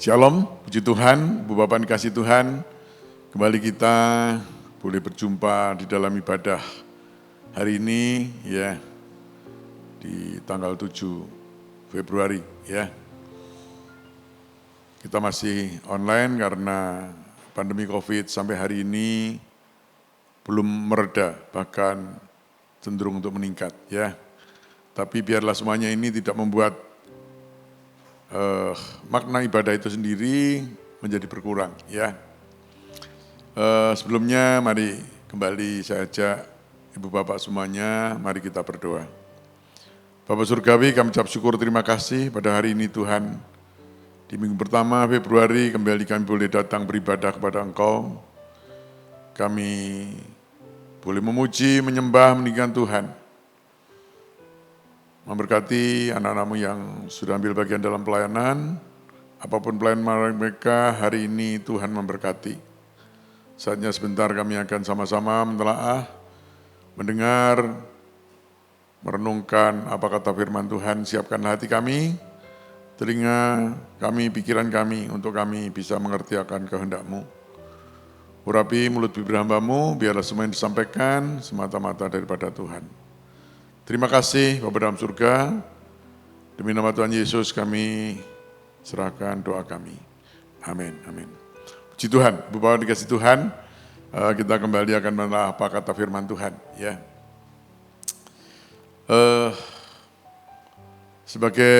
Shalom, puji Tuhan, Bu Bapak dikasih Tuhan. Kembali kita boleh berjumpa di dalam ibadah hari ini ya, di tanggal 7 Februari ya. Kita masih online karena pandemi COVID sampai hari ini belum mereda, bahkan cenderung untuk meningkat ya. Tapi biarlah semuanya ini tidak membuat makna ibadah itu sendiri menjadi berkurang ya. Sebelumnya mari kembali saya ajak Ibu Bapak semuanya, mari kita berdoa. Bapak Surgawi, kami ucap syukur terima kasih pada hari ini Tuhan. Di minggu pertama Februari kembali kami boleh datang beribadah kepada Engkau. Kami boleh memuji, menyembah, meninggikan Tuhan. Memberkati anak-anakmu yang sudah ambil bagian dalam pelayanan, apapun pelayanan mereka hari ini Tuhan memberkati. Saatnya sebentar kami akan sama-sama mentelaah, mendengar, merenungkan apa kata firman Tuhan. Siapkanlah hati kami, telinga kami, pikiran kami, untuk kami bisa mengerti akan kehendak-Mu. Urapi mulut bibir hamba-Mu, biarlah semua yang disampaikan semata-mata daripada Tuhan. Terima kasih Bapa dalam surga, demi nama Tuhan Yesus kami serahkan doa kami. Amin, amin. Puji Tuhan, Bu Bapak dikasih Tuhan, kita kembali akan menelaah apa kata firman Tuhan. Ya. Sebagai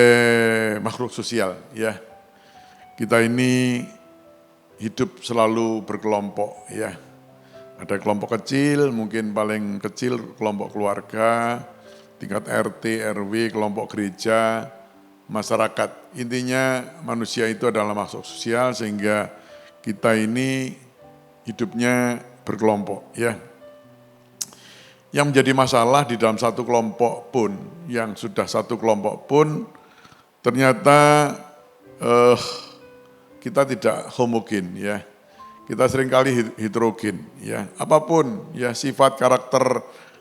makhluk sosial, ya, kita ini hidup selalu berkelompok. Ya. Ada kelompok kecil, mungkin paling kecil kelompok keluarga, tingkat RT, RW, kelompok gereja, masyarakat. Intinya manusia itu adalah makhluk sosial sehingga kita ini hidupnya berkelompok. Ya. Yang menjadi masalah di dalam satu kelompok pun, yang sudah satu kelompok pun, ternyata kita tidak homogen ya. Kita seringkali heterogen ya. Apapun ya sifat karakter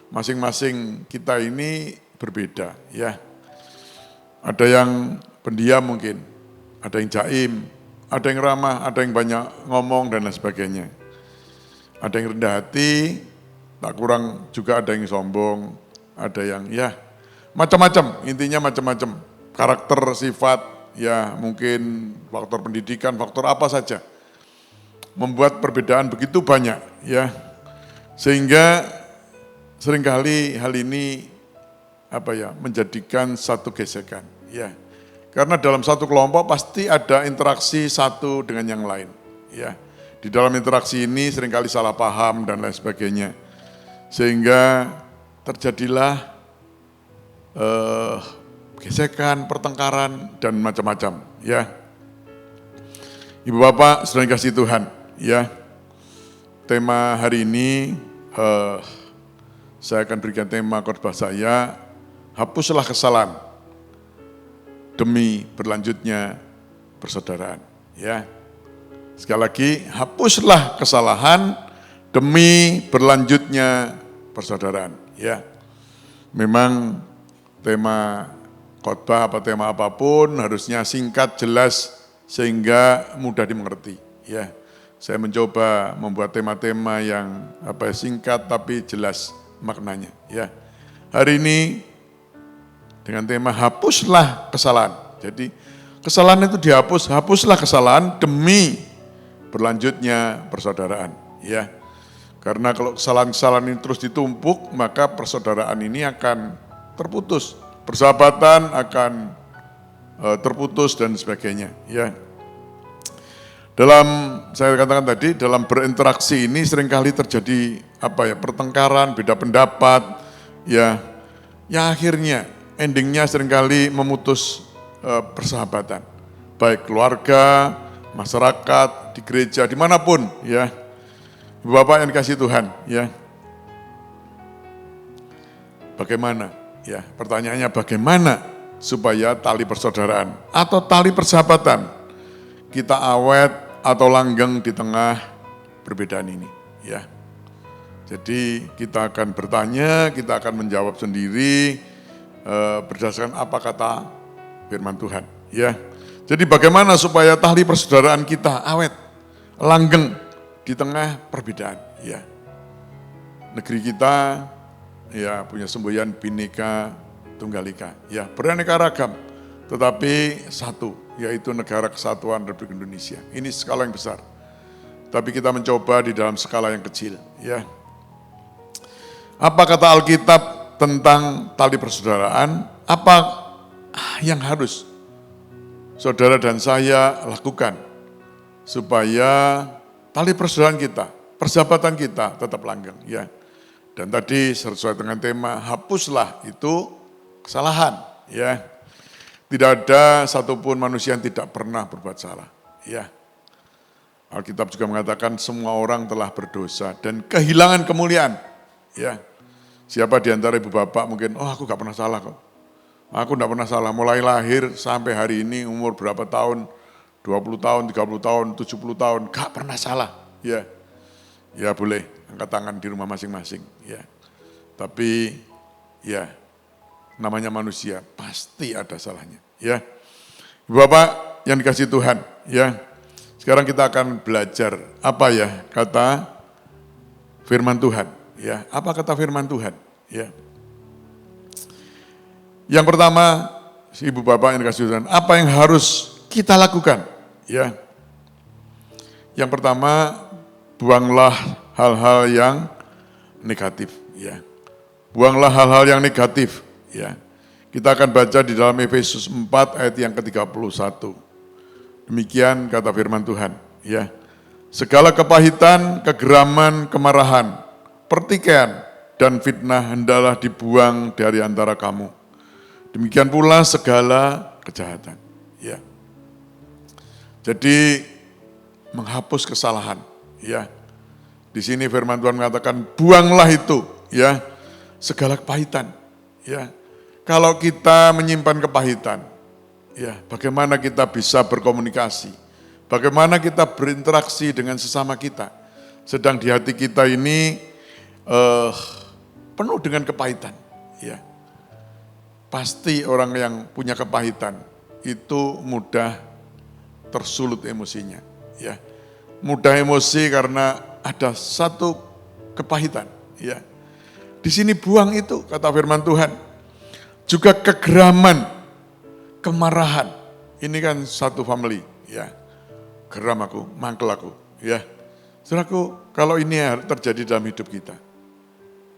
masing-masing kita ini berbeda ya. Ada yang pendiam mungkin, ada yang jaim, ada yang ramah, ada yang banyak ngomong dan lain sebagainya. Ada yang rendah hati, tak kurang juga ada yang sombong, ada yang ya macam-macam, intinya macam-macam. Karakter, sifat, ya mungkin faktor pendidikan, faktor apa saja. Membuat perbedaan begitu banyak ya. Sehingga seringkali hal ini menjadikan satu gesekan ya. Karena dalam satu kelompok pasti ada interaksi satu dengan yang lain ya. Di dalam interaksi ini seringkali salah paham dan lain sebagainya. Sehingga terjadilah gesekan, pertengkaran dan macam-macam ya. Ibu Bapak sudah dikasih Tuhan ya. Tema hari ini saya akan berikan tema khotbah saya, hapuslah kesalahan demi berlanjutnya persaudaraan. Ya, sekali lagi, hapuslah kesalahan demi berlanjutnya persaudaraan. Ya, memang tema khotbah atau tema apapun harusnya singkat, jelas sehingga mudah dimengerti. Ya, saya mencoba membuat tema-tema yang singkat tapi jelas maknanya ya. Hari ini dengan tema hapuslah kesalahan. Jadi kesalahan itu dihapus, hapuslah kesalahan demi berlanjutnya persaudaraan ya. Karena kalau kesalahan-kesalahan ini terus ditumpuk, maka persaudaraan ini akan terputus, persahabatan akan terputus dan sebagainya ya. Dalam saya katakan tadi, dalam berinteraksi ini seringkali terjadi pertengkaran, beda pendapat, ya akhirnya endingnya seringkali memutus persahabatan, baik keluarga, masyarakat, di gereja, dimanapun, ya. Ibu Bapak yang dikasih Tuhan, ya. Bagaimana? Ya, pertanyaannya bagaimana supaya tali persaudaraan atau tali persahabatan kita awet atau langgeng di tengah perbedaan ini, ya. Jadi kita akan bertanya, kita akan menjawab sendiri berdasarkan apa kata firman Tuhan, ya. Jadi bagaimana supaya tali persaudaraan kita awet, langgeng di tengah perbedaan, ya. Negeri kita ya punya semboyan Bhinneka Tunggal Ika, ya, beraneka ragam, tetapi satu, yaitu Negara Kesatuan Republik Indonesia. Ini skala yang besar. Tapi kita mencoba di dalam skala yang kecil, ya. Apa kata Alkitab tentang tali persaudaraan? Apa yang harus saudara dan saya lakukan supaya tali persaudaraan kita, persahabatan kita tetap langgeng, ya. Dan tadi sesuai dengan tema, hapuslah itu kesalahan, ya. Tidak ada satupun manusia yang tidak pernah berbuat salah, ya. Alkitab juga mengatakan semua orang telah berdosa dan kehilangan kemuliaan, ya. Siapa di antara ibu bapak mungkin, oh aku gak pernah salah kok. Aku gak pernah salah, mulai lahir sampai hari ini umur berapa tahun, 20 tahun, 30 tahun, 70 tahun, gak pernah salah, ya. Ya boleh, angkat tangan di rumah masing-masing, ya. Tapi ya namanya manusia pasti ada salahnya, ya. Ibu bapak yang dikasih Tuhan, ya. Sekarang kita akan belajar apa ya kata firman Tuhan, ya. Apa kata firman Tuhan, ya. Yang pertama, ibu bapak yang dikasih Tuhan, apa yang harus kita lakukan, ya. Yang pertama, buanglah hal-hal yang negatif, ya. Buanglah hal-hal yang negatif, ya. Kita akan baca di dalam Efesus 4 ayat yang ke-31. Demikian kata firman Tuhan, ya. Segala kepahitan, kegeraman, kemarahan, pertikaian, dan fitnah hendaklah dibuang dari antara kamu. Demikian pula segala kejahatan, ya. Jadi menghapus kesalahan, ya. Di sini firman Tuhan mengatakan buanglah itu, ya, segala kepahitan, ya. Kalau kita menyimpan kepahitan, ya, bagaimana kita bisa berkomunikasi? Bagaimana kita berinteraksi dengan sesama kita? Sedang di hati kita ini penuh dengan kepahitan, ya. Pasti orang yang punya kepahitan itu mudah tersulut emosinya, ya. Mudah emosi karena ada satu kepahitan, ya. Di sini buang itu kata firman Tuhan. Juga kegeraman, kemarahan. Ini kan satu family, ya. Geram aku, mangkel aku, ya. Saudaraku, kalau ini terjadi dalam hidup kita,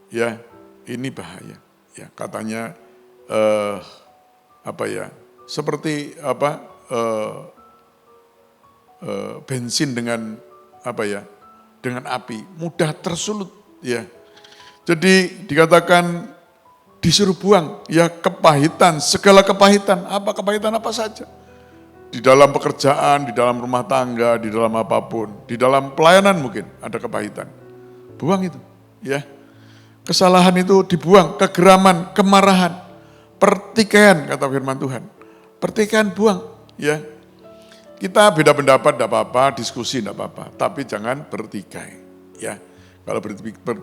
ya, ini bahaya, ya. Katanya seperti bensin dengan dengan api, mudah tersulut, ya. Jadi dikatakan disuruh buang, ya, kepahitan, segala kepahitan, kepahitan apa saja. Di dalam pekerjaan, di dalam rumah tangga, di dalam apapun, di dalam pelayanan mungkin ada kepahitan. Buang itu, ya. Kesalahan itu dibuang, kegeraman, kemarahan, pertikaian kata firman Tuhan. Pertikaian buang, ya. Kita beda pendapat tidak apa-apa, diskusi tidak apa-apa, tapi jangan bertikai, ya. Kalau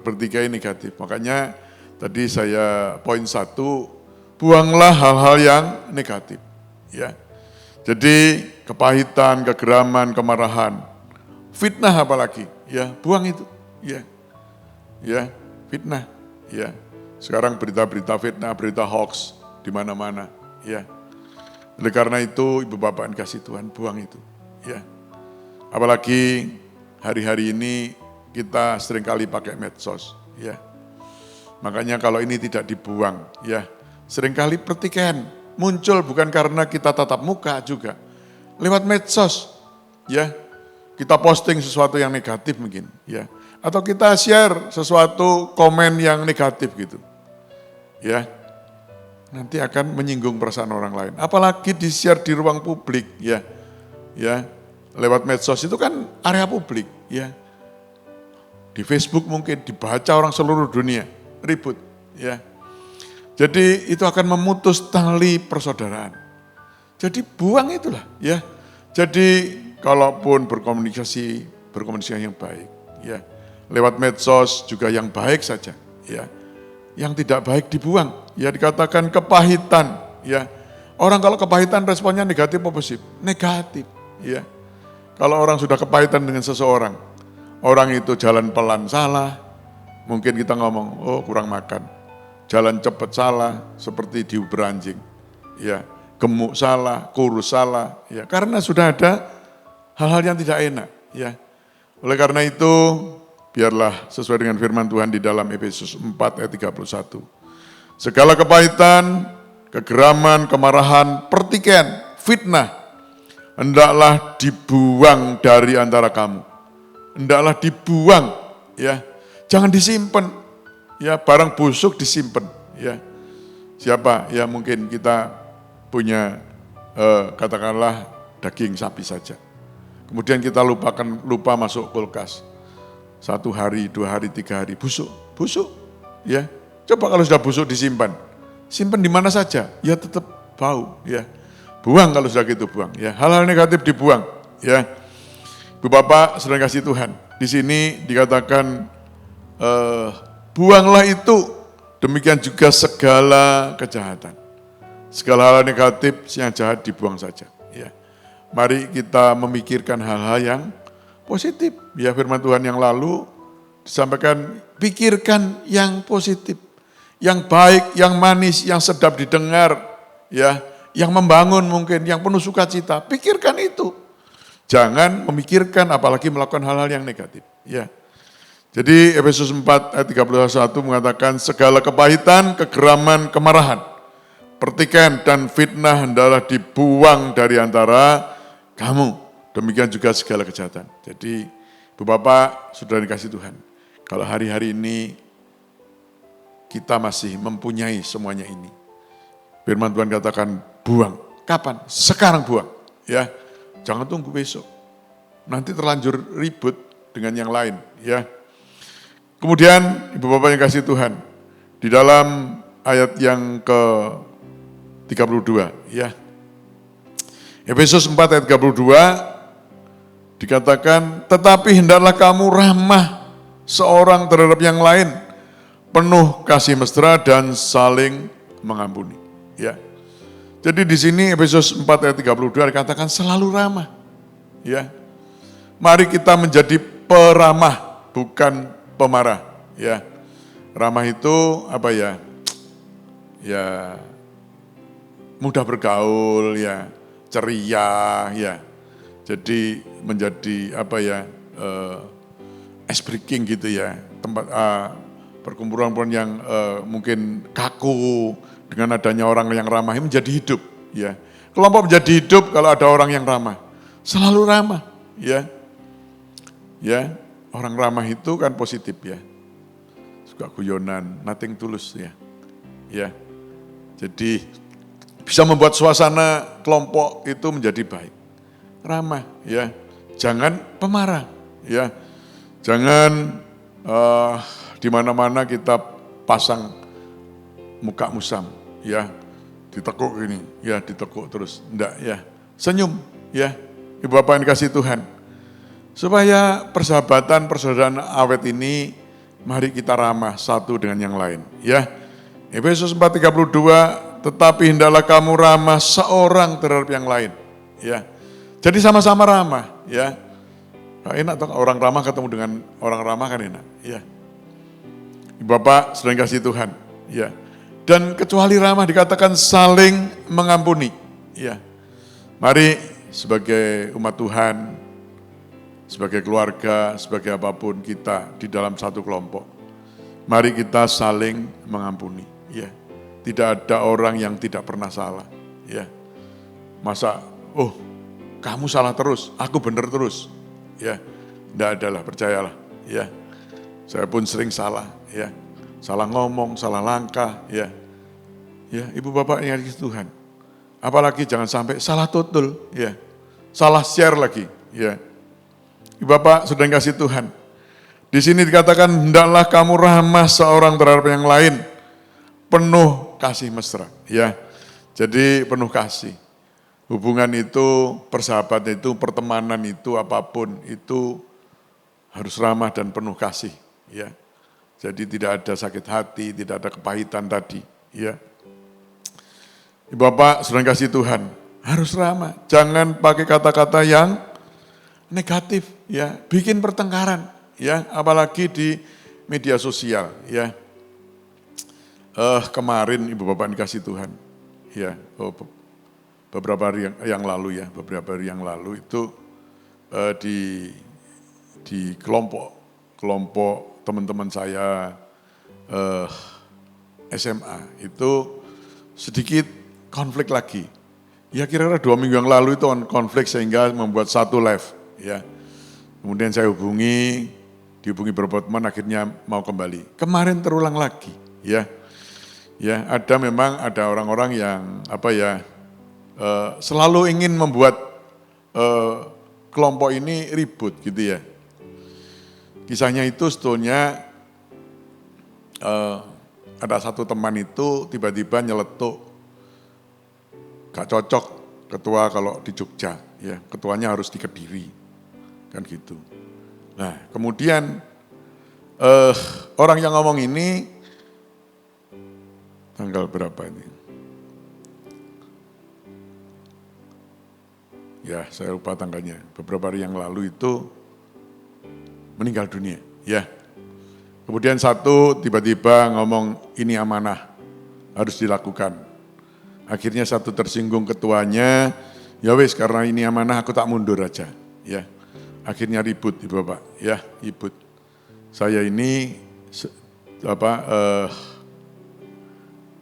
bertikai negatif, makanya tadi saya poin 1, buanglah hal-hal yang negatif, ya. Jadi kepahitan, kegeraman, kemarahan, fitnah apalagi, ya, buang itu, ya. Ya, fitnah, ya. Sekarang berita-berita fitnah, berita hoax di mana-mana, ya. Oleh karena itu, ibu bapak yang kasih Tuhan, buang itu, ya. Apalagi hari-hari ini kita seringkali pakai medsos, ya. Makanya kalau ini tidak dibuang, ya, seringkali pertikaian muncul bukan karena kita tatap muka juga, lewat medsos, ya. Kita posting sesuatu yang negatif mungkin, ya. Atau kita share sesuatu komen yang negatif gitu, ya. Nanti akan menyinggung perasaan orang lain. Apalagi di-share di ruang publik, ya. Ya, lewat medsos itu kan area publik, ya. Di Facebook mungkin dibaca orang seluruh dunia, ribut, ya. Jadi itu akan memutus tali persaudaraan. Jadi buang itulah, ya. Jadi kalaupun berkomunikasi yang baik, ya. Lewat medsos juga yang baik saja, ya. Yang tidak baik dibuang, ya, dikatakan kepahitan, ya. Orang kalau kepahitan responnya negatif apa positif? Negatif, ya. Kalau orang sudah kepahitan dengan seseorang, orang itu jalan pelan salah, mungkin kita ngomong, oh kurang makan. Jalan cepat salah, seperti diuber anjing. Ya, gemuk salah, kurus salah, ya. Karena sudah ada hal-hal yang tidak enak, ya. Oleh karena itu, biarlah sesuai dengan firman Tuhan di dalam Efesus 4 ayat 31. Segala kepahitan, kegeraman, kemarahan, pertikaian, fitnah, hendaklah dibuang dari antara kamu. Hendaklah dibuang, ya. Jangan disimpan. Ya, barang busuk disimpan, ya. Siapa? Ya mungkin kita punya katakanlah daging sapi saja. Kemudian kita lupa masuk kulkas. 1 hari, 2 hari, 3 hari, busuk, ya. Coba kalau sudah busuk disimpan, simpan di mana saja, ya tetap bau, ya. Buang kalau sudah gitu buang, ya. Hal-hal negatif dibuang, ya. Ibu Bapak, saudara kasih Tuhan, di sini dikatakan buanglah itu, demikian juga segala kejahatan, segala hal negatif yang jahat dibuang saja, ya. Mari kita memikirkan hal-hal yang positif, ya. Firman Tuhan yang lalu disampaikan, pikirkan yang positif, yang baik, yang manis, yang sedap didengar, ya, yang membangun mungkin, yang penuh sukacita. Pikirkan itu. Jangan memikirkan apalagi melakukan hal-hal yang negatif, ya. Jadi Efesus 4 ayat 31 mengatakan segala kepahitan, kegeraman, kemarahan, pertikaian dan fitnah hendaklah dibuang dari antara kamu. Demikian juga segala kejahatan. Jadi Ibu Bapak, saudara dikasih Tuhan, kalau hari-hari ini kita masih mempunyai semuanya ini, firman Tuhan katakan buang. Kapan? Sekarang buang, ya. Jangan tunggu besok. Nanti terlanjur ribut dengan yang lain, ya. Kemudian Ibu Bapak yang kasih Tuhan, di dalam ayat yang ke-32, ya. Efesus 4 ayat 32 dikatakan, tetapi hendaklah kamu ramah seorang terhadap yang lain, penuh kasih mesra dan saling mengampuni. Ya. Jadi di sini Efesus 4 ayat 32 dikatakan selalu ramah. Ya. Mari kita menjadi peramah, bukan pemarah. Ya. Ramah itu apa ya? Ya, mudah bergaul, ya, ceria, ya. Jadi menjadi apa ya? Ice breaking gitu ya. Tempat perkumpulan yang mungkin kaku, dengan adanya orang yang ramah ini menjadi hidup, ya. Kelompok menjadi hidup kalau ada orang yang ramah, selalu ramah, ya. Ya, orang ramah itu kan positif, ya. Suka guyonan, nothing tulus, ya. Ya. Jadi bisa membuat suasana kelompok itu menjadi baik. Ramah, ya. Jangan pemarah, ya. Jangan di mana-mana kita pasang muka musam, ya, ditekuk gini, ya, ditekuk terus, enggak, ya, senyum, ya, Ibu Bapak yang dikasih Tuhan, supaya persahabatan, persaudaraan awet ini, mari kita ramah satu dengan yang lain, ya. Efesus 4:32, tetapi hendaklah kamu ramah seorang terhadap yang lain, ya. Jadi sama-sama ramah, ya. Enak tuh orang ramah ketemu dengan orang ramah kan enak, ya. Ibu Bapak sedang kasih Tuhan, ya. Dan kecuali ramah dikatakan saling mengampuni, ya. Mari sebagai umat Tuhan, sebagai keluarga, sebagai apapun kita di dalam satu kelompok, mari kita saling mengampuni, ya. Tidak ada orang yang tidak pernah salah, ya. Masa, oh kamu salah terus, aku benar terus, ya. Tidak adalah, percayalah, ya. Saya pun sering salah, ya. Salah ngomong, salah langkah, ya. Ya, Ibu Bapak yang dikasihi Tuhan. Apalagi jangan sampai salah tutul, ya. Salah share lagi, ya. Ibu Bapak sudah dikasihi Tuhan. Di sini dikatakan hendaklah kamu ramah seorang terhadap yang lain, penuh kasih mesra, ya. Jadi penuh kasih. Hubungan itu, persahabatan itu, pertemanan itu, apapun itu harus ramah dan penuh kasih, ya. Jadi tidak ada sakit hati, tidak ada kepahitan tadi, ya. Ibu Bapak, saudara kasih Tuhan, harus ramah. Jangan pakai kata-kata yang negatif, ya, bikin pertengkaran, ya, apalagi di media sosial, ya. Kemarin Ibu Bapak dikasih Tuhan, ya, beberapa hari yang lalu, ya, beberapa hari yang lalu itu di kelompok teman-teman saya SMA itu sedikit konflik lagi. Ya kira-kira 2 minggu yang lalu itu konflik sehingga membuat satu live. Ya. Kemudian saya dihubungi beberapa teman akhirnya mau kembali. Kemarin terulang lagi. Ya, ya memang ada orang-orang yang selalu ingin membuat kelompok ini ribut gitu ya. Kisahnya itu sebetulnya ada satu teman itu tiba-tiba nyeletuk, gak cocok ketua kalau di Jogja, ya ketuanya harus di Kediri, kan gitu. Nah kemudian orang yang ngomong ini tanggal berapa ini? Ya saya lupa tanggalnya. Beberapa hari yang lalu itu meninggal dunia, ya. Kemudian satu tiba-tiba ngomong ini amanah harus dilakukan. Akhirnya satu tersinggung ketuanya, ya wis karena ini amanah aku tak mundur aja, ya. Akhirnya ribut Ibu Bapak, ya ribut. Saya ini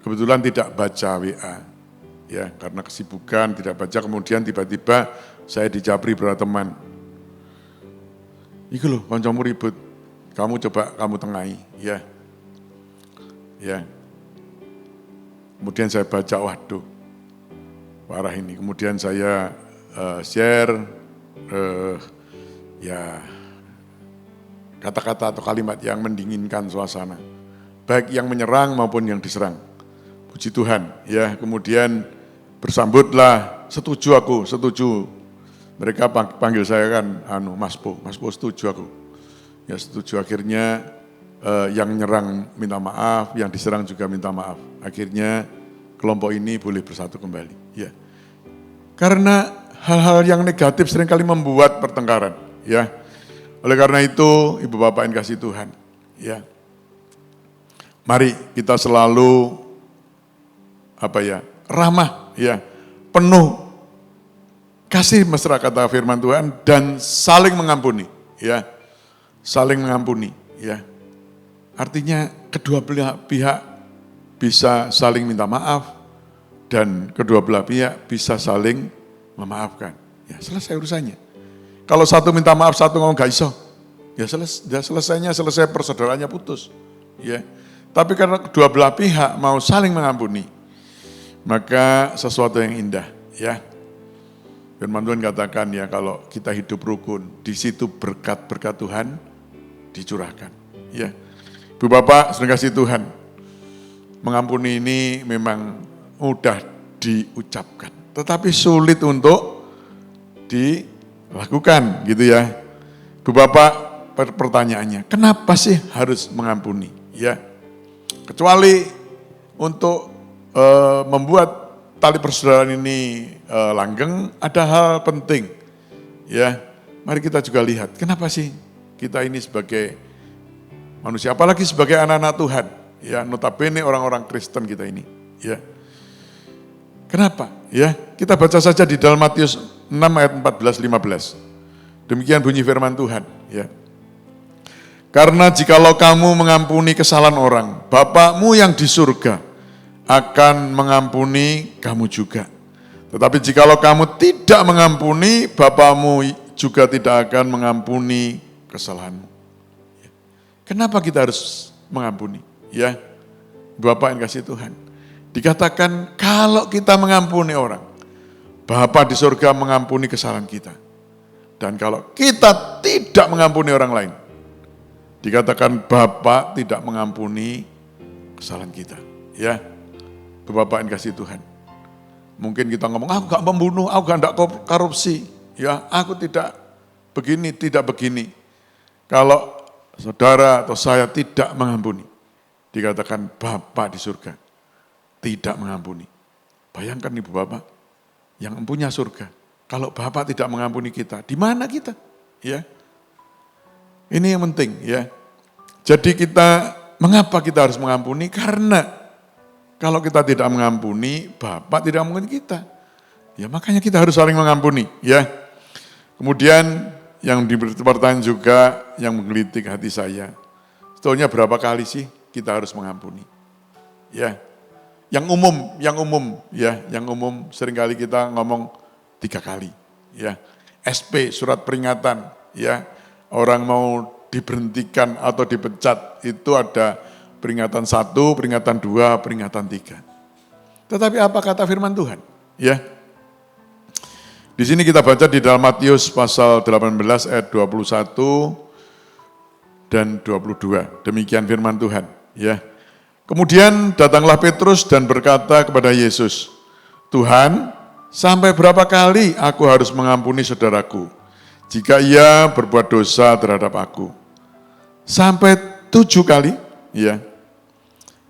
kebetulan tidak baca WA, ya karena kesibukan tidak baca. Kemudian tiba-tiba saya dijabri beberapa teman. Iku loh, kancamu ribut. Kamu coba kamu tengahi, ya. Ya. Kemudian saya baca, waduh, parah ini. Kemudian saya share, ya kata-kata atau kalimat yang mendinginkan suasana, baik yang menyerang maupun yang diserang. Puji Tuhan, ya. Kemudian bersambutlah, setuju aku, setuju. Mereka panggil saya kan, Mas Po setuju aku. Ya setuju, akhirnya yang nyerang minta maaf, yang diserang juga minta maaf. Akhirnya kelompok ini boleh bersatu kembali. Ya. Karena hal-hal yang negatif seringkali membuat pertengkaran. Ya. Oleh karena itu, Ibu Bapak yang kasih Tuhan. Ya. Mari kita selalu ramah, ya, penuh kasih mesra kata firman Tuhan dan saling mengampuni. Ya. Saling mengampuni, ya. Artinya kedua belah pihak bisa saling minta maaf dan kedua belah pihak bisa saling memaafkan. Ya, selesai urusannya. Kalau satu minta maaf, satu ngomong gak iso, ya selesai persaudaraannya putus. Ya. Tapi karena kedua belah pihak mau saling mengampuni, maka sesuatu yang indah, ya. Firman Tuhan katakan ya kalau kita hidup rukun, di situ berkat-berkat Tuhan dicurahkan. Ya, Ibu Bapak, saudara kasih Tuhan, mengampuni ini memang mudah diucapkan, tetapi sulit untuk dilakukan, gitu ya. Ibu Bapak, pertanyaannya, kenapa sih harus mengampuni? Ya, kecuali untuk membuat tali persaudaraan ini langgeng, ada hal penting. Ya, mari kita juga lihat, kenapa sih kita ini sebagai manusia, apalagi sebagai anak-anak Tuhan, ya notabene orang-orang Kristen kita ini, ya. Kenapa? Ya, kita baca saja di dalam Matius 6 ayat 14-15. Demikian bunyi firman Tuhan, ya. Karena jikalau kamu mengampuni kesalahan orang, Bapakmu yang di surga akan mengampuni kamu juga. Tetapi jikalau kamu tidak mengampuni, Bapakmu juga tidak akan mengampuni kesalahanmu. Kenapa kita harus mengampuni? Ya, Bapak yang kasih Tuhan. Dikatakan kalau kita mengampuni orang, Bapa di surga mengampuni kesalahan kita. Dan kalau kita tidak mengampuni orang lain, dikatakan Bapa tidak mengampuni kesalahan kita. Ya, Bapak yang kasih Tuhan. Mungkin kita ngomong, aku gak membunuh, aku gak korupsi. Ya, aku tidak begini. Kalau saudara atau saya tidak mengampuni, dikatakan Bapa di surga tidak mengampuni. Bayangkan Ibu Bapak yang punya surga. Kalau Bapak tidak mengampuni kita, di mana kita? Ya. Ini yang penting ya. Jadi mengapa kita harus mengampuni? Karena kalau kita tidak mengampuni, Bapak tidak mengampuni kita. Ya makanya kita harus saling mengampuni ya. Kemudian yang pertanyaan juga yang menggelitik hati saya. Sebetulnya berapa kali sih kita harus mengampuni? Ya. Yang umum seringkali kita ngomong 3 kali, ya. SP, surat peringatan, ya. Orang mau diberhentikan atau dipecat itu ada peringatan 1, peringatan 2, peringatan 3. Tetapi apa kata firman Tuhan? Ya. Di sini kita baca di dalam Matius pasal 18 ayat 21 dan 22. Demikian firman Tuhan, ya. Kemudian datanglah Petrus dan berkata kepada Yesus, Tuhan, sampai berapa kali aku harus mengampuni saudaraku jika ia berbuat dosa terhadap aku? Sampai 7 kali? Ya.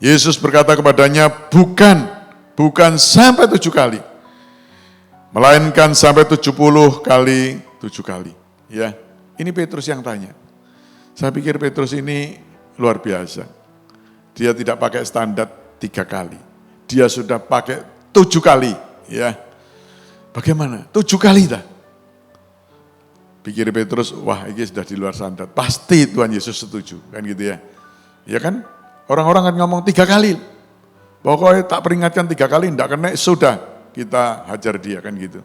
Yesus berkata kepadanya, bukan sampai 7 kali, melainkan sampai 70 kali 7 kali. Ya. Ini Petrus yang tanya. Saya pikir Petrus ini luar biasa. Dia tidak pakai standar 3 kali. Dia sudah pakai 7 kali. Ya. Bagaimana? 7 kali dah. Pikir Petrus, wah ini sudah di luar standar. Pasti Tuhan Yesus setuju. Kan gitu ya. Ya kan? Orang-orang kan ngomong 3 kali. Pokoknya tak peringatkan 3 kali, enggak kena, sudah. Kita hajar dia, kan gitu.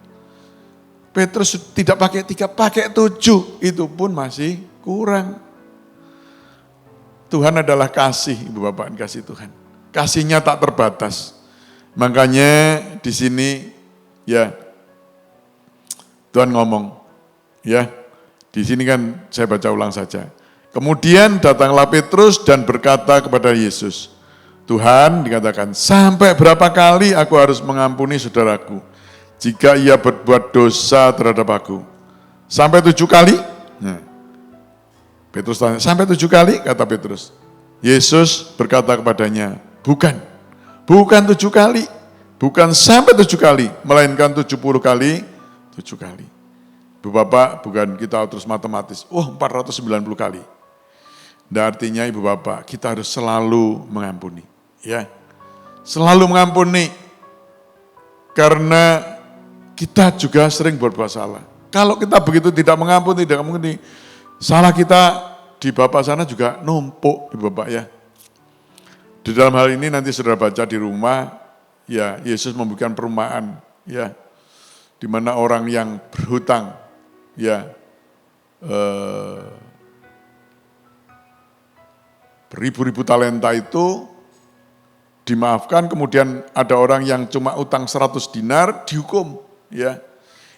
Petrus tidak pakai 3, pakai 7. Itu pun masih kurang. Tuhan adalah kasih, Ibu Bapak, kasih Tuhan. Kasihnya tak terbatas. Makanya di sini ya Tuhan ngomong, ya. Di sini kan saya baca ulang saja. Kemudian datanglah Petrus dan berkata kepada Yesus, Tuhan, dikatakan, sampai berapa kali aku harus mengampuni saudaraku jika ia berbuat dosa terhadap aku? Sampai 7 kali? Nah. Petrus tanya, sampai 7 kali? Kata Petrus. Yesus berkata kepadanya, bukan 7 kali, bukan sampai 7 kali, melainkan 70 kali 7 kali. Ibu Bapak, bukan kita terus matematis, 490 kali. Dan artinya Ibu Bapak, kita harus selalu mengampuni. Ya, selalu mengampuni, karena kita juga sering berbuat salah. Kalau kita begitu tidak mengampuni, salah kita di Bapak sana juga numpuk, Ibu Bapak ya. Di dalam hal ini nanti saudara baca di rumah, ya Yesus memberikan perumpamaan, ya, di mana orang yang berhutang, ya, beribu-ribu talenta itu dimaafkan, kemudian ada orang yang cuma utang 100 dinar dihukum, ya.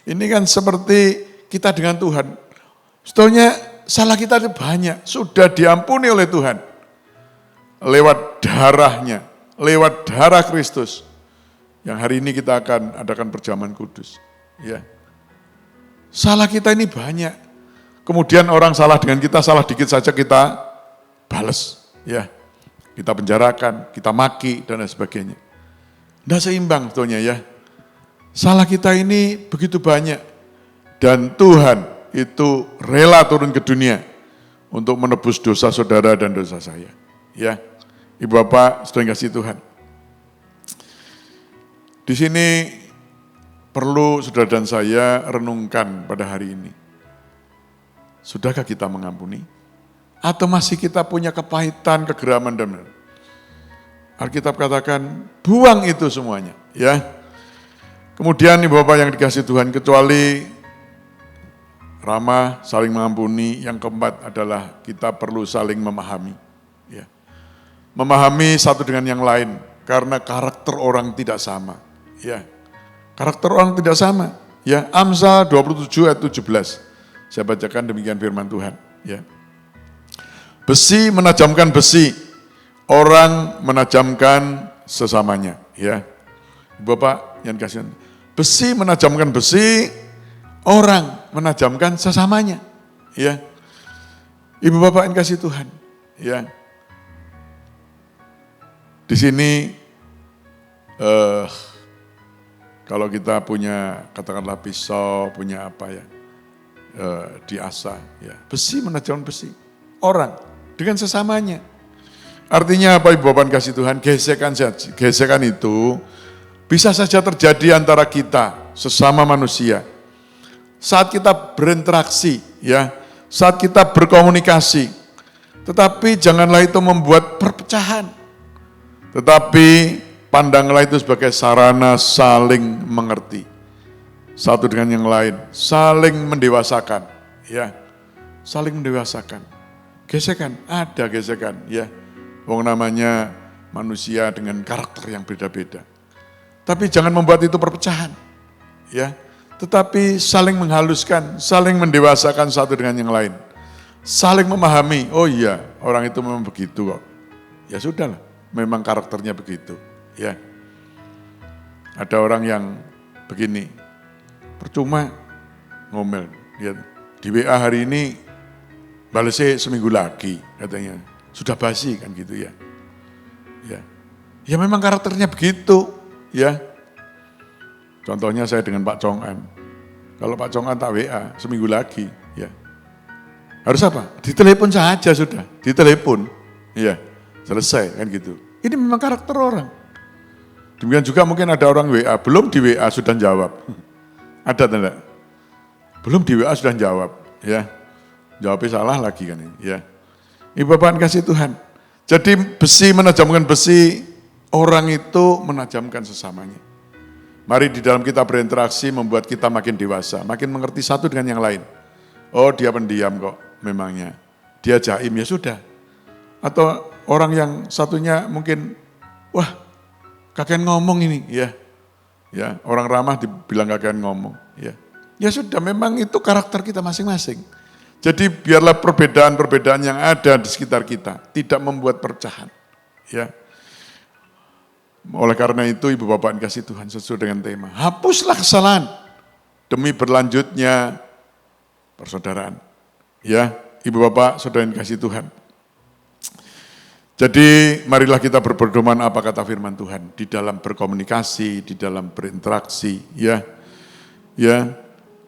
Ini kan seperti kita dengan Tuhan. Sebetulnya salah kita banyak, sudah diampuni oleh Tuhan. Lewat darahnya, lewat darah Kristus. Yang hari ini kita akan adakan perjamuan kudus. Ya. Salah kita ini banyak. Kemudian orang salah dengan kita, salah dikit saja kita balas. Ya. Kita penjarakan, kita maki, dan lain sebagainya. Tidak seimbang sebetulnya ya. Salah kita ini begitu banyak. Dan Tuhan itu rela turun ke dunia untuk menebus dosa saudara dan dosa saya. Ya, Ibu Bapak, saudara yang kasih Tuhan. Di sini perlu saudara dan saya renungkan pada hari ini. Sudahkah kita mengampuni? Atau masih kita punya kepahitan, kegeraman dan Alkitab katakan, buang itu semuanya. Ya. Kemudian Ibu Bapak yang dikasih Tuhan, kecuali ramah, saling mengampuni. Yang keempat adalah kita perlu saling memahami. Ya. Memahami satu dengan yang lain, karena karakter orang tidak sama. Ya. Karakter orang tidak sama. Ya. Amsal 27 ayat 17. Saya bacakan demikian firman Tuhan. Ya. Besi menajamkan besi, orang menajamkan sesamanya. Ya. Bapak yang kasih, besi menajamkan besi, orang menajamkan sesamanya. Ya. Ibu Bapak yang kasih Tuhan. Ya. Di sini Kalau kita punya katakanlah pisau, punya apa ya, diasah, ya besi menajamkan besi. Orang dengan sesamanya. Artinya apa Ibu Bapak kasih Tuhan, gesekan itu bisa saja terjadi antara kita, sesama manusia. Saat kita berinteraksi, ya, saat kita berkomunikasi, tetapi janganlah itu membuat perpecahan. Tetapi pandanglah itu sebagai sarana saling mengerti. Satu dengan yang lain, saling mendewasakan, ya. Saling mendewasakan. Gesekan, ada gesekan, ya. Wong namanya manusia dengan karakter yang beda-beda. Tapi jangan membuat itu perpecahan, ya. Tetapi saling menghaluskan, saling mendewasakan satu dengan yang lain. Saling memahami, oh iya, orang itu memang begitu kok. Ya sudahlah, memang karakternya begitu, ya. Ada orang yang begini, percuma ngomel, ya, di WA hari ini balasnya seminggu lagi katanya, sudah basi kan gitu ya. Ya memang karakternya begitu, ya. Contohnya saya dengan Pak Chong An. Kalau Pak Chong An tak WA seminggu lagi, ya. Harus apa? Ditelepon saja sudah, ditelepon, ya. Selesai kan gitu. Ini memang karakter orang. Demikian juga mungkin ada orang WA, belum di WA sudah jawab. Ada tidak? Belum di WA sudah jawab, ya. Jawabnya salah lagi kan, ya. Ibu Bapak kasih Tuhan. Jadi besi menajamkan besi, orang itu menajamkan sesamanya. Mari di dalam kita berinteraksi membuat kita makin dewasa, makin mengerti satu dengan yang lain. Oh dia pendiam kok memangnya, dia jaim ya sudah. Atau orang yang satunya mungkin, wah kakean ngomong ini, ya orang ramah dibilang kakean ngomong, ya sudah memang itu karakter kita masing-masing. Jadi biarlah perbedaan-perbedaan yang ada di sekitar kita tidak membuat perpecahan, ya. Oleh karena itu Ibu Bapak kasih Tuhan sesuai dengan tema, hapuslah kesalahan demi berlanjutnya persaudaraan. Ya, Ibu Bapak Saudara yang kasih Tuhan. Jadi marilah kita berpedoman apa kata firman Tuhan di dalam berkomunikasi, di dalam berinteraksi, ya.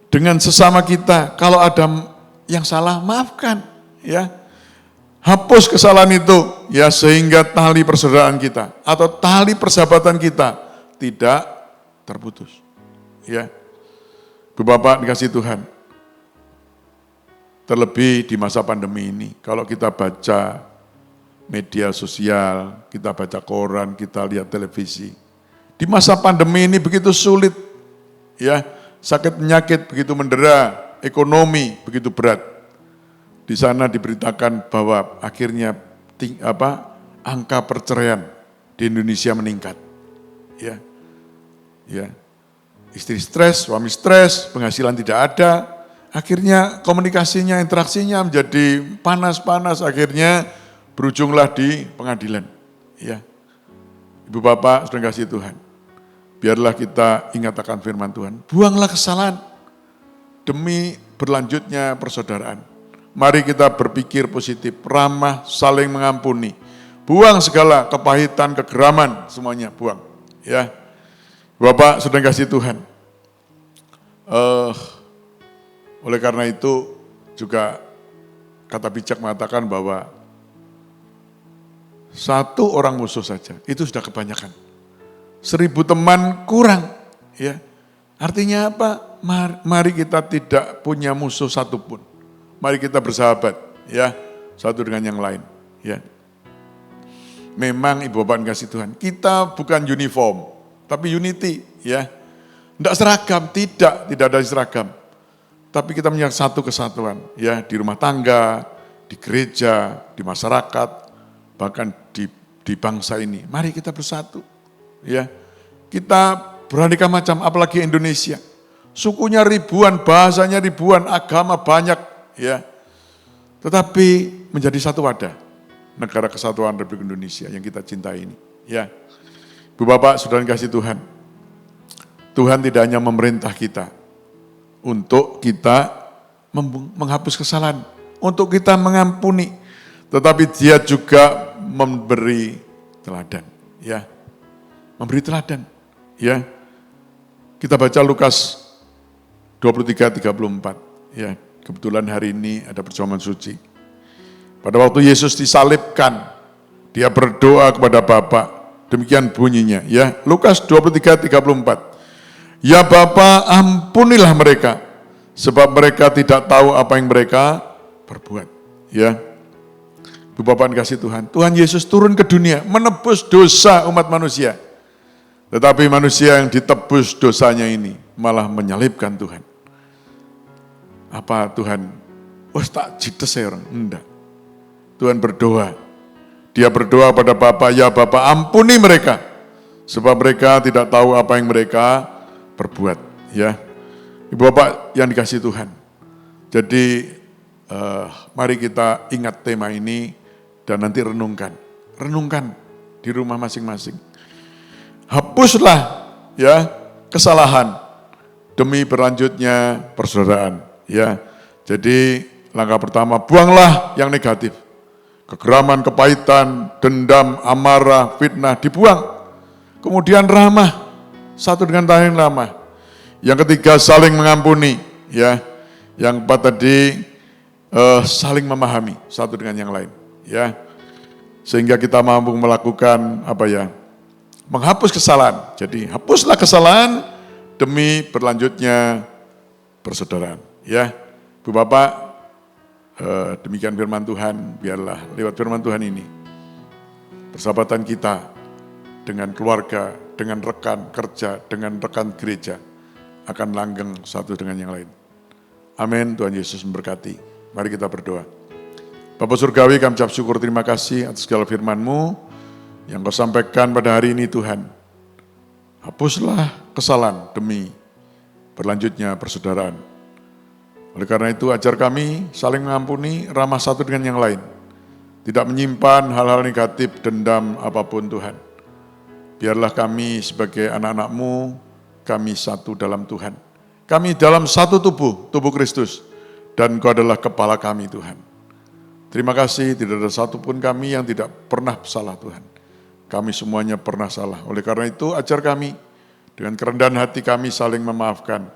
Dengan sesama kita, kalau ada yang salah maafkan, ya. Hapus kesalahan itu, ya, sehingga tali persaudaraan kita atau tali persahabatan kita tidak terputus. Ya, Bapak dikasih Tuhan. Terlebih di masa pandemi ini, kalau kita baca media sosial, kita baca koran, kita lihat televisi. Di masa pandemi ini begitu sulit, ya, sakit penyakit begitu mendera, ekonomi begitu berat. Di sana diberitakan bahwa akhirnya angka perceraian di Indonesia meningkat. Ya. Istri stres, suami stres, penghasilan tidak ada, akhirnya komunikasinya, interaksinya menjadi panas-panas, akhirnya berujunglah di pengadilan. Ya. Ibu Bapak sudah kasih Tuhan. Biarlah kita ingat akan firman Tuhan. Buanglah kesalahan demi berlanjutnya persaudaraan. Mari kita berpikir positif, ramah, saling mengampuni. Buang segala kepahitan, kegeraman, semuanya buang. Ya, Bapak sudah kasih Tuhan. Oleh karena itu juga kata bijak mengatakan bahwa satu orang musuh saja itu sudah kebanyakan. 1000 teman kurang. Ya, artinya apa? Mari kita tidak punya musuh satupun. Mari kita bersahabat, ya, satu dengan yang lain, ya. Memang Ibu Bapak kasih Tuhan, kita bukan uniform, tapi unity, ya. Tidak seragam, tidak ada seragam. Tapi kita punya satu kesatuan, ya, di rumah tangga, di gereja, di masyarakat, bahkan di bangsa ini. Mari kita bersatu, ya. Kita beraneka macam, apalagi Indonesia. Sukunya ribuan, bahasanya ribuan, agama banyak. Ya, tetapi menjadi satu wadah negara kesatuan Republik Indonesia yang kita cintai ini. Ya, Bu Bapak Saudara kasih Tuhan. Tuhan tidak hanya memerintah kita untuk kita menghapus kesalahan, untuk kita mengampuni, tetapi Dia juga memberi teladan. Ya, memberi teladan. Ya, Kita baca Lukas 23:34. Ya, kebetulan hari ini ada perjamuan suci. Pada waktu Yesus disalibkan, dia berdoa kepada Bapa. Demikian bunyinya, ya. Lukas 23:34. Ya Bapa, ampunilah mereka, sebab mereka tidak tahu apa yang mereka perbuat. Ya, Ibu Bapak kasih Tuhan. Tuhan Yesus turun ke dunia menebus dosa umat manusia. Tetapi manusia yang ditebus dosanya ini malah menyalibkan Tuhan. Apa Tuhan? Wah, tak jites ya orang? Enggak. Tuhan berdoa. Dia berdoa pada Bapa, ya Bapa ampuni mereka. Sebab mereka tidak tahu apa yang mereka perbuat. Ya, Ibu Bapak yang dikasih Tuhan. Jadi mari kita ingat tema ini dan nanti renungkan. Renungkan di rumah masing-masing. Hapuslah ya kesalahan demi berlanjutnya persaudaraan. Ya, jadi langkah pertama, buanglah yang negatif. Kegeraman, kepahitan, dendam, amarah, fitnah dibuang. Kemudian ramah, satu dengan lain ramah. Yang ketiga, saling mengampuni. Ya, yang keempat tadi saling memahami satu dengan yang lain. Ya, sehingga kita mampu melakukan apa ya? Menghapus kesalahan. Jadi hapuslah kesalahan demi berlanjutnya persaudaraan. Ya, Bu Bapak, demikian firman Tuhan. Biarlah lewat firman Tuhan ini persahabatan kita dengan keluarga, dengan rekan kerja, dengan rekan gereja akan langgeng satu dengan yang lain. Amin. Tuhan Yesus memberkati. Mari kita berdoa. Bapa Surgawi, kami ucap syukur terima kasih atas segala firman-Mu yang Kau sampaikan pada hari ini Tuhan. Hapuslah kesalahan demi berlanjutnya persaudaraan. Oleh karena itu ajar kami saling mengampuni, ramah satu dengan yang lain. Tidak menyimpan hal-hal negatif, dendam apapun Tuhan. Biarlah kami sebagai anak-anak-Mu, kami satu dalam Tuhan. Kami dalam satu tubuh, tubuh Kristus. Dan Kau adalah kepala kami Tuhan. Terima kasih, tidak ada satupun kami yang tidak pernah salah Tuhan. Kami semuanya pernah salah. Oleh karena itu ajar kami dengan kerendahan hati kami saling memaafkan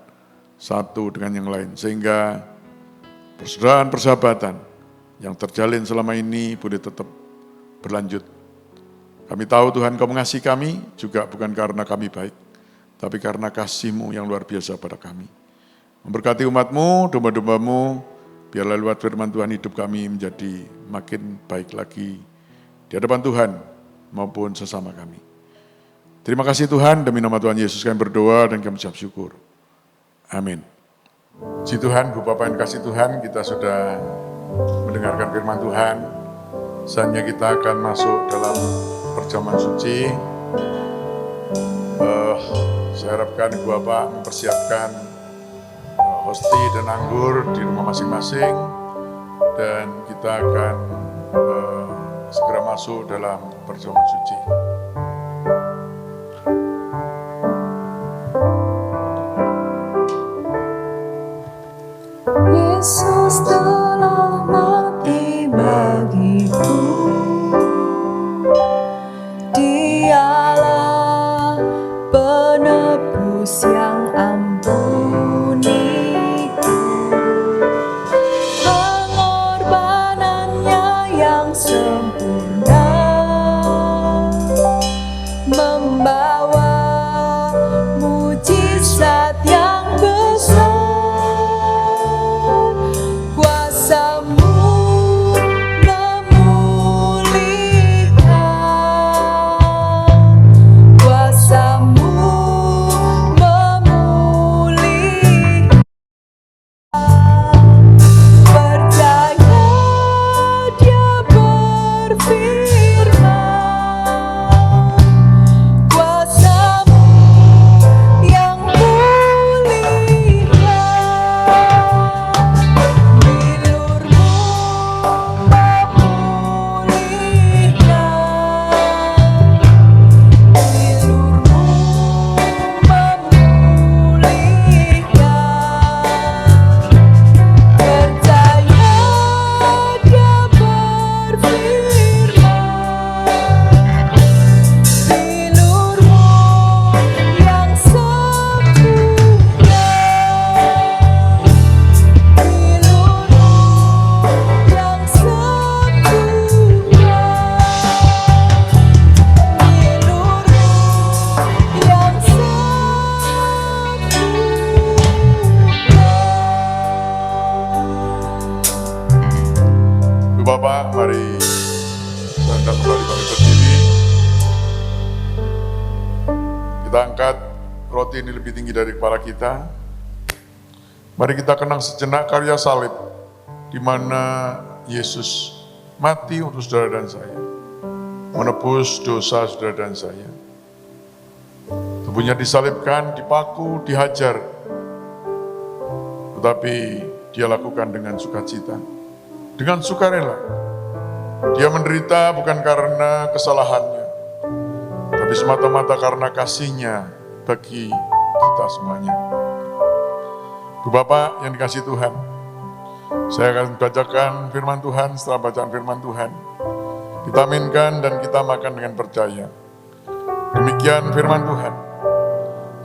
satu dengan yang lain. Sehingga persaudaraan persahabatan yang terjalin selama ini boleh tetap berlanjut. Kami tahu Tuhan Kau mengasihi kami juga bukan karena kami baik, tapi karena kasih-Mu yang luar biasa pada kami. Memberkati umat-Mu, domba-domba-Mu, biarlah lewat firman Tuhan hidup kami menjadi makin baik lagi di hadapan Tuhan maupun sesama kami. Terima kasih Tuhan, demi nama Tuhan Yesus kami berdoa dan kami ucap syukur. Amin. Puji Tuhan, Bu Bapak yang kasih Tuhan, kita sudah mendengarkan firman Tuhan. Saatnya kita akan masuk dalam perjamuan suci. Saya harapkan Ibu Bapak mempersiapkan hosti dan anggur di rumah masing-masing. Dan kita akan segera masuk dalam perjamuan suci. Yesus telah mati bagiku, Dialah penebus yang ampuniku. Pengorbanannya yang sempurna roti ini lebih tinggi dari kepala kita, mari kita kenang sejenak karya salib, di mana Yesus mati untuk saudara dan saya, menebus dosa saudara dan saya. Tubuhnya disalibkan, dipaku, dihajar, tetapi dia lakukan dengan sukacita, dengan sukarela. Dia menderita bukan karena kesalahannya, tapi semata-mata karena kasih-Nya bagi kita semuanya. Bu Bapak yang dikasihi Tuhan, saya akan bacakan firman Tuhan. Setelah bacaan firman Tuhan, kita aminkan dan kita makan dengan percaya. Demikian firman Tuhan.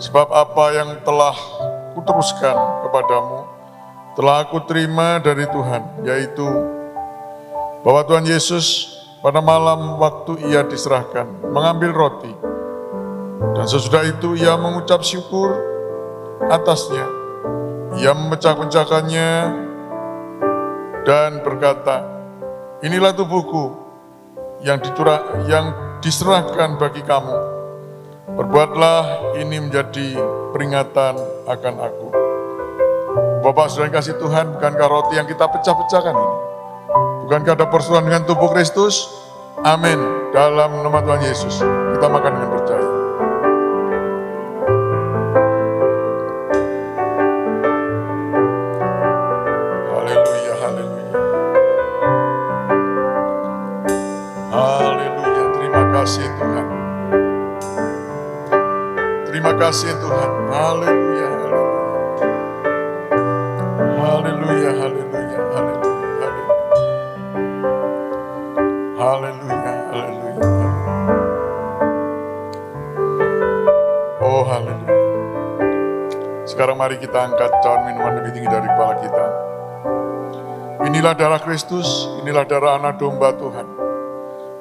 Sebab apa yang telah kuteruskan kepadamu, telah aku terima dari Tuhan, yaitu bahwa Tuhan Yesus pada malam waktu ia diserahkan, mengambil roti, dan sesudah itu ia mengucap syukur atasnya. Ia memecah-pecahkannya dan berkata, inilah tubuhku yang diserahkan bagi kamu. Perbuatlah ini menjadi peringatan akan aku. Bapak saudara yang kasih Tuhan, bukankah roti yang kita pecah-pecahkan ini, bukankah ada persoalan dengan tubuh Kristus? Amin. Dalam nama Tuhan Yesus, kita makan dengan percaya. Haleluya, haleluya. Haleluya, terima kasih Tuhan. Terima kasih Tuhan. Haleluya, haleluya. Haleluya, haleluya, haleluya. Haleluya, haleluya. Oh, haleluya. Sekarang mari kita angkat cawan minuman lebih tinggi dari kepala kita. Inilah darah Kristus, inilah darah anak domba Tuhan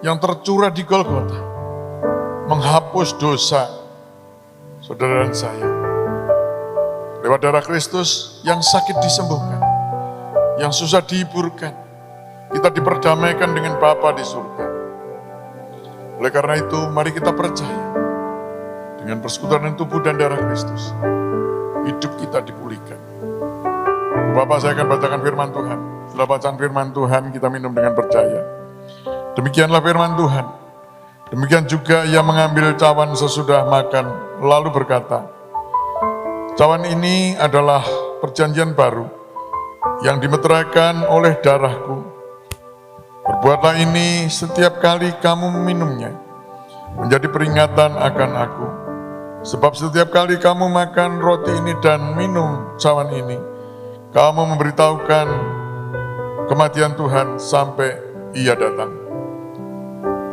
yang tercurah di Golgota, menghapus dosa saudara dan saya. Lewat darah Kristus yang sakit disembuhkan, yang susah dihiburkan, kita diperdamaikan dengan Bapa di surga. Oleh karena itu, mari kita percaya dengan persekutuan tubuh dan darah Kristus, hidup kita dipulihkan. Bapak, saya akan bacakan firman Tuhan. Setelah bacaan firman Tuhan, kita minum dengan percaya. Demikianlah firman Tuhan. Demikian juga ia mengambil cawan sesudah makan, lalu berkata, cawan ini adalah perjanjian baru yang dimeteraikan oleh darahku. Perbuatlah ini setiap kali kamu meminumnya, menjadi peringatan akan aku. Sebab setiap kali kamu makan roti ini dan minum cawan ini, kamu memberitahukan kematian Tuhan sampai ia datang.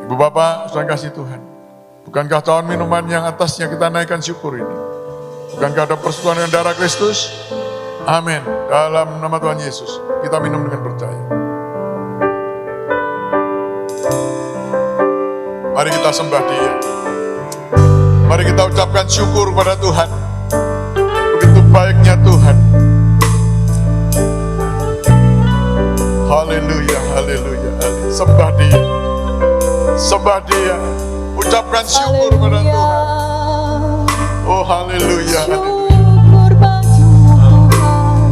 Ibu Bapak, saudara kasih Tuhan, bukankah cawan minuman yang atasnya kita naikkan syukur ini, bukankah ada persekutuan dengan darah Kristus? Amin. Dalam nama Tuhan Yesus, kita minum dengan percaya. Mari kita sembah Dia. Mari kita ucapkan syukur kepada Tuhan. Begitu baiknya Tuhan. Haleluya, haleluya, haleluya. Sembah Dia. Sembah Dia. Ucapkan syukur kepada Tuhan. Oh, haleluya, haleluya. Syukur bagimu Tuhan,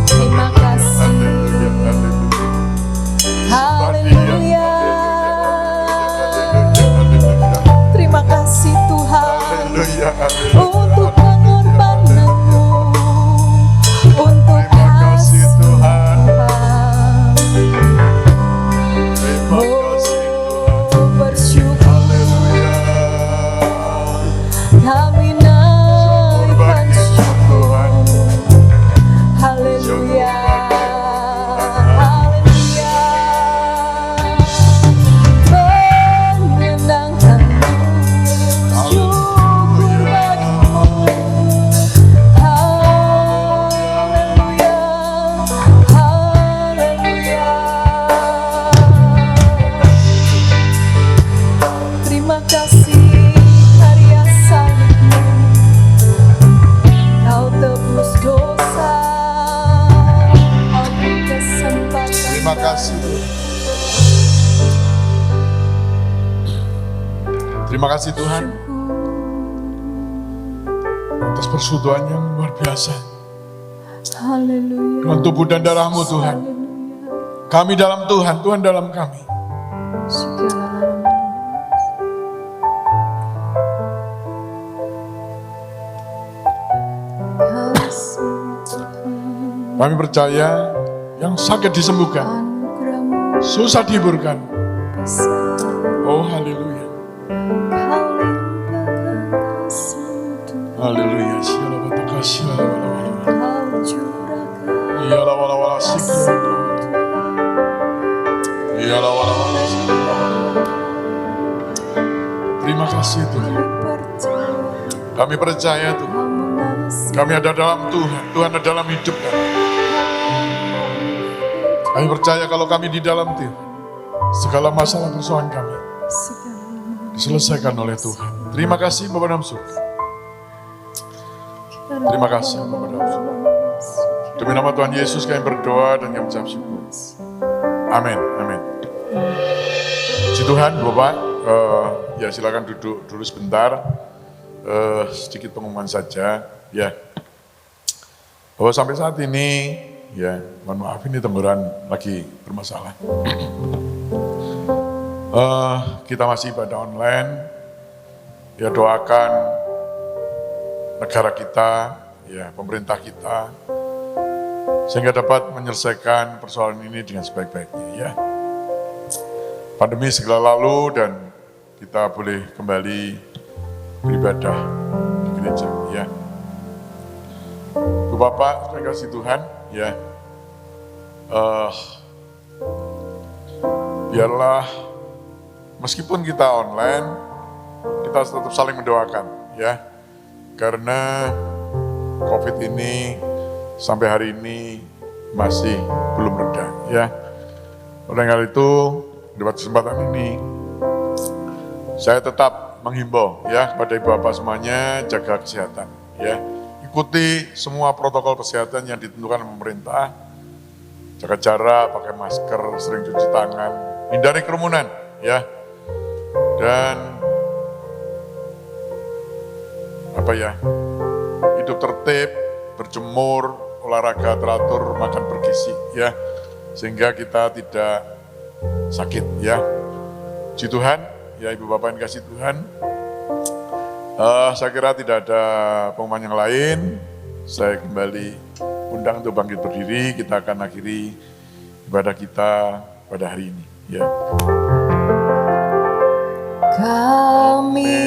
terima kasih. Haleluya. Terima kasih Tuhan untuk pengorbananmu, untuk kasih Tuhan. Oh, bersyukur kami naikkan syukur. Haleluya, haleluya. Menyenangkanmu, syukur bagimu. Haleluya, haleluya. Terima kasih karya salibmu, kau tebus dosa, kau beri kesempatan. Terima kasih. Terima kasih Tuhan. atas persekutuan yang luar biasa. Haleluya. Dengan tubuh dan darah-Mu Tuhan. Haleluya. Kami dalam Tuhan, Tuhan dalam kami. Kasih Tuhan, Kami percaya yang sakit disembuhkan, anugerah-Mu susah dihiburkan. besar. Oh haleluya. Kau limpahkan kasih Tuhan, Haleluya. Shalawataka shalawala. Kau curahkan Iyalah wala wala sikya. Iyalah wala wala sikya. Terima kasih Tuhan. Kami percaya Tuhan. Kami ada dalam Tuhan. Tuhan ada dalam hidup kami. Kami percaya kalau kami di dalam Tuhan, segala masalah persoalan kami diselesaikan oleh Tuhan. Terima kasih Bapa dalam surga. Terima kasih Bapa dalam surga. Demi nama Tuhan Yesus kami berdoa dan kami ucap syukur. Amin. Amin. Puji Tuhan Bapak, ya silakan duduk dulu sebentar. Sedikit pengumuman saja, ya. Bahwa sampai saat ini, ya, mohon maaf ini tenggorokan lagi bermasalah. Kita masih ibadah online, ya doakan negara kita, ya pemerintah kita, sehingga dapat menyelesaikan persoalan ini dengan sebaik-baiknya, ya. Pandemi segera lalu dan kita boleh kembali beribadah di gereja, ya. Bu Bapak, terima kasih Tuhan, ya. Biarlah meskipun kita online, kita tetap saling mendoakan, ya. Karena COVID ini sampai hari ini masih belum reda, ya. Oleh karena itu, di kesempatan ini, saya tetap menghimbau ya kepada ibu bapak semuanya, jaga kesehatan ya. Ikuti semua protokol kesehatan yang ditentukan pemerintah. Jaga jarak, pakai masker, sering cuci tangan, hindari kerumunan ya. Dan hidup tertib, berjemur, olahraga teratur, makan bergizi ya. Sehingga kita tidak sakit ya. Puji Tuhan. Ya ibu bapak yang kasih Tuhan, saya kira tidak ada pengumuman yang lain. Saya kembali undang untuk bangkit berdiri. Kita akan akhiri ibadah kita pada hari ini. Ya. Kami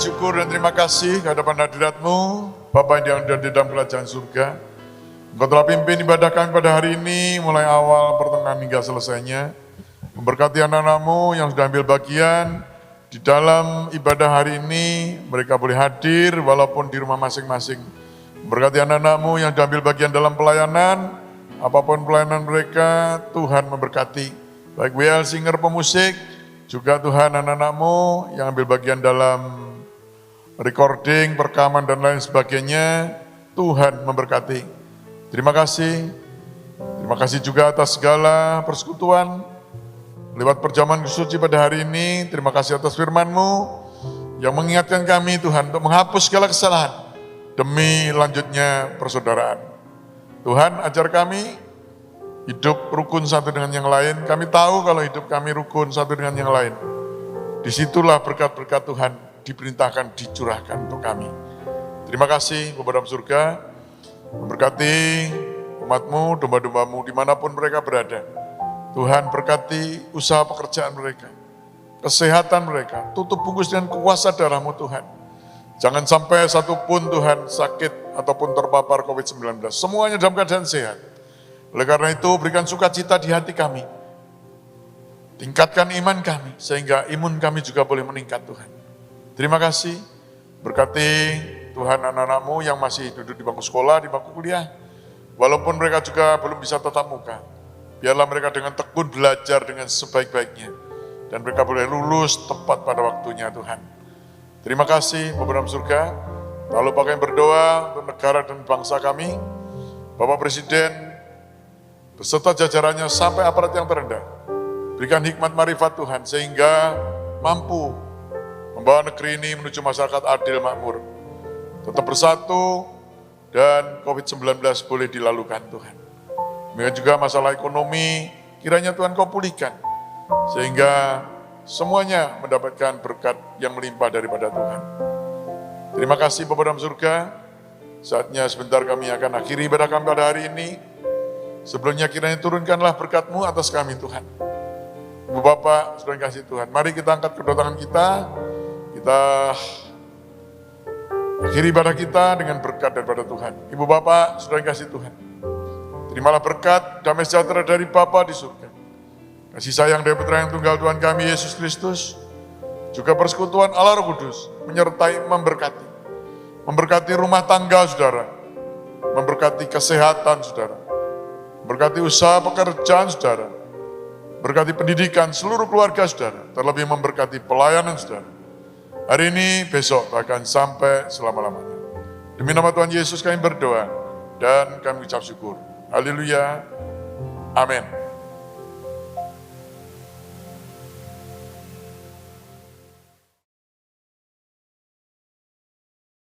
syukur dan terima kasih kehadapan hadirat-Mu, Bapa yang ada di dalam kerajaan surga. Engkau telah pimpin ibadah kami pada hari ini, mulai awal, pertengahan hingga selesainya. Memberkati anak-anak-Mu yang sudah ambil bagian di dalam ibadah hari ini, mereka boleh hadir walaupun di rumah masing-masing. Memberkati anak-anak-Mu yang sudah ambil bagian dalam pelayanan, apapun pelayanan mereka, Tuhan memberkati. Baik WL singer pemusik, juga Tuhan anak-anak-Mu yang ambil bagian dalam recording, perekaman dan lain sebagainya, Tuhan memberkati. Terima kasih juga atas segala persekutuan lewat perjamuan suci pada hari ini. Terima kasih atas firman-Mu yang mengingatkan kami Tuhan untuk menghapus segala kesalahan demi lanjutnya persaudaraan. Tuhan ajar kami hidup rukun satu dengan yang lain. Kami tahu kalau hidup kami rukun satu dengan yang lain. Disitulah berkat-berkat Tuhan diperintahkan, dicurahkan untuk kami. Terima kasih Bapa dalam surga, memberkati umat-Mu, domba-domba-Mu dimanapun mereka berada. Tuhan berkati usaha pekerjaan mereka, kesehatan mereka, tutup bungkus dengan kuasa darah-Mu Tuhan. Jangan sampai satupun Tuhan sakit ataupun terpapar COVID-19. Semuanya dalam keadaan sehat. Oleh karena itu berikan sukacita di hati kami. Tingkatkan iman kami, sehingga imun kami juga boleh meningkat Tuhan. Terima kasih, berkati Tuhan anak-anak-Mu yang masih duduk di bangku sekolah, di bangku kuliah. Walaupun mereka juga belum bisa tatap muka, biarlah mereka dengan tekun belajar dengan sebaik-baiknya. Dan mereka boleh lulus tepat pada waktunya Tuhan. Terima kasih Bapa dalam surga. Lalu pakai berdoa untuk negara dan bangsa kami. Bapak Presiden, beserta jajarannya sampai aparat yang terendah. Berikan hikmat marifat Tuhan sehingga mampu membawa negeri ini menuju masyarakat adil makmur. Tetap bersatu dan COVID-19 boleh dilalukan Tuhan. Demikian juga masalah ekonomi, kiranya Tuhan Kau pulihkan. Sehingga semuanya mendapatkan berkat yang melimpah daripada Tuhan. Terima kasih Bapa dalam surga. Saatnya sebentar kami akan akhiri ibadah kami pada hari ini. Sebelumnya kiranya turunkanlah berkat-Mu atas kami Tuhan. Ibu Bapak, sudah kasih Tuhan. Mari kita angkat kedua tangan kita. Kita akhiri ibadah kita dengan berkat daripada Tuhan. Ibu Bapak, sudah kasih Tuhan. Terimalah berkat, damai sejahtera dari Bapa di surga. Kasih sayang dari Putra yang tunggal Tuhan kami, Yesus Kristus. Juga persekutuan Allah Roh Kudus, menyertai, memberkati. Memberkati rumah tangga saudara. Memberkati kesehatan saudara. Memberkati usaha pekerjaan saudara. Berkati pendidikan seluruh keluarga saudara, terlebih memberkati pelayanan saudara. Hari ini, besok, bahkan sampai selama-lamanya. Demi nama Tuhan Yesus kami berdoa dan kami ucap syukur. Haleluya. Amin.